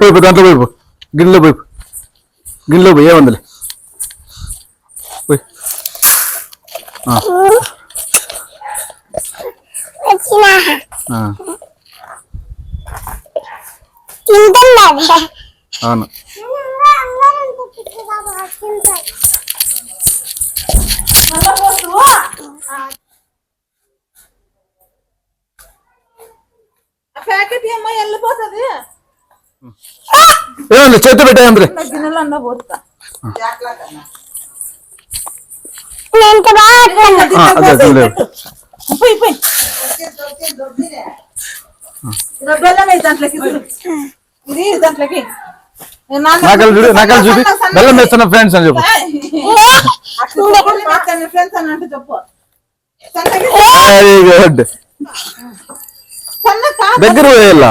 పోయి దాంట్లో పోయి గిన్నెలో పోయి గిన్నెలో పోయి ఏమందిలే పోయి అవును ఏమండి చేతి పెట్టా నాకలు చూపి బెల్లం వేస్తున్నా ఫ్రెండ్స్ అని చెప్పు వెరీ గుడ్ దగ్గర పోయేలా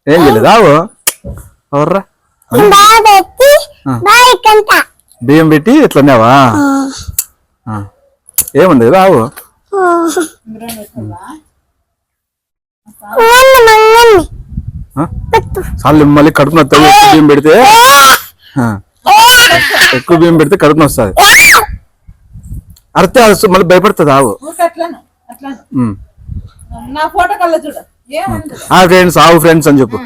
ఏం చేయలేదు ఆవు ఎవర్రా బియ్యం పెట్టి ఇట్లన్నావా ఏముంది రావు చాలు మళ్ళీ కడుపు నొస్తుంది ఎక్కువ బియ్యం పెడితే కడుపు నొస్తుంది అడితే మళ్ళీ భయపడుతుంది ఆవు ఫ్రెండ్స్ ఆవు ఫ్రెండ్స్ అని చెప్పు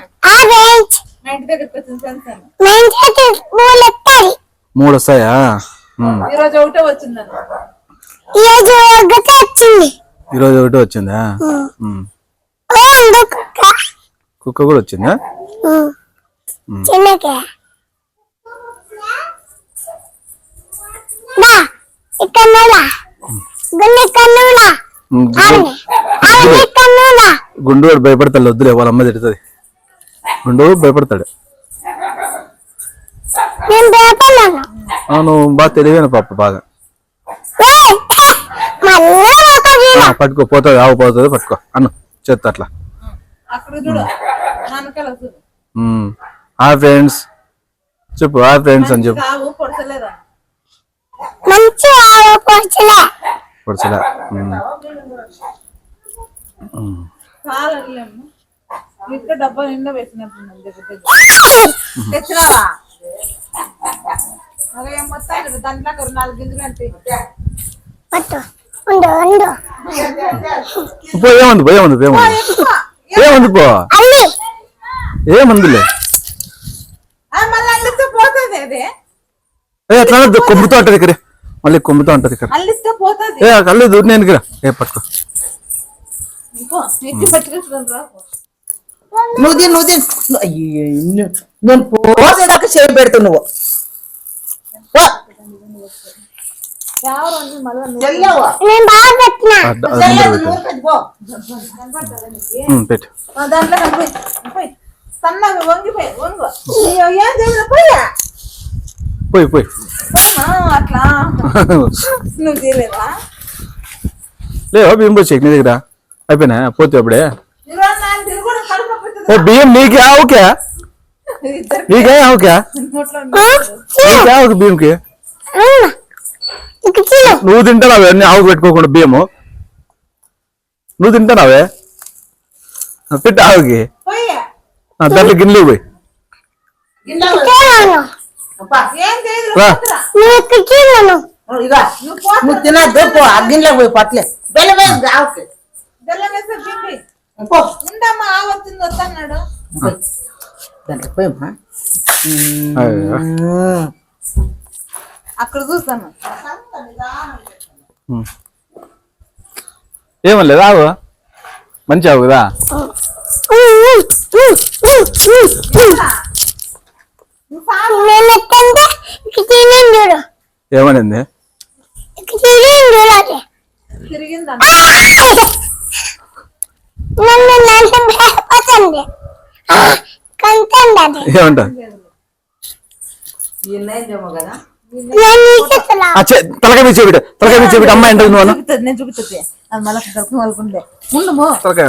3 వస్తాయా ఈరోజు ఒకటి వచ్చిందా కుక్క కూడా వచ్చిందా గుండు వాడు భయపడతాడు వద్దులే వాళ్ళ అమ్మ తిడుతుంది గుండు భయపడతాడు అవును బాగా తెలివైన పాప బాగా పట్టుకో పోతుంది ఆవు పోతుంది పట్టుకో అన్న చేస్తా అట్లా ఫ్రెండ్స్ చెప్పు ఫ్రెండ్స్ అని చెప్పు పొడిచలే డబ్బా నిండా పెట్టినప్పుడు దాంట్లో 4 గింజలు అంటే ఏమందిలే కొమ్ముతో ఉంటది ఇక్కడ మళ్ళీ కొమ్ముతో ఉంటది ఇక్కడ కళ్ళు దూరినాను ఇక్కడ పట్టుకో నేను పోసేదాకా చేయి పెడుతు నువ్వు పోయి పోయి అట్లా నువ్వు చేయలేదా లేవా బియ్యం పోయి నీ దగ్గర అయిపోయినా పోతే అప్పుడే బియ్యం నీకే ఆవుకే నీకే ఆవుకే నీకే ఆవుకి బియ్యంకి నువ్వు తింటానావే అన్ని ఆవుకు పెట్టుకోకుండా బియ్యము నువ్వు తింటానావే పెట్టు ఆవుకి దాంట్లో గిన్నెలు పోయి నువ్వు తినద్దు ఆ గిన్నెలో పోయి పట్లే అక్కడ చూస్తాను ఏమలేదు ఆవు మంచి ఆవు కదా ఏమనింది కదా తలకాయ మీద చేపెట్టు, తలకాయ మీద చేపెట్టు. అమ్మాయి అంటే నువ్వు చూపిస్తుంది, నేను చూపిస్తుంది. అది మళ్ళీ దొరికి వాళ్ళకుండే ముందు తలకాయ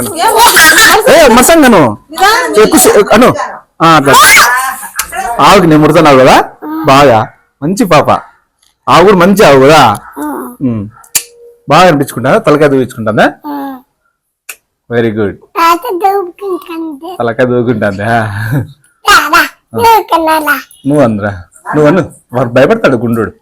మసంగను ఎక్కువ అను అట్లా ఆవుకి నేను ముడతావు కదా బాగా. మంచి పాప, ఆవు కూడా మంచి ఆవు కదా. బాగా అనిపించుకుంటా, తలకాయ దూపించుకుంటుందా? Very good. తలకాయ దూకుంటుందా? నువ్వు అందరా, నువ్వు అను. వాడు భయపడతాడు గుండోడు.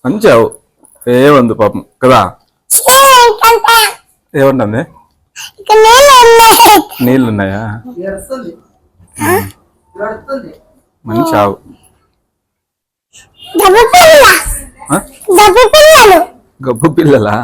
మంచి ఆవు ఏముంది పాపం కదా. ఏమన్నా నీళ్ళు ఉన్నాయా? మంచి ఆవు. గబ్బు పిల్లలా?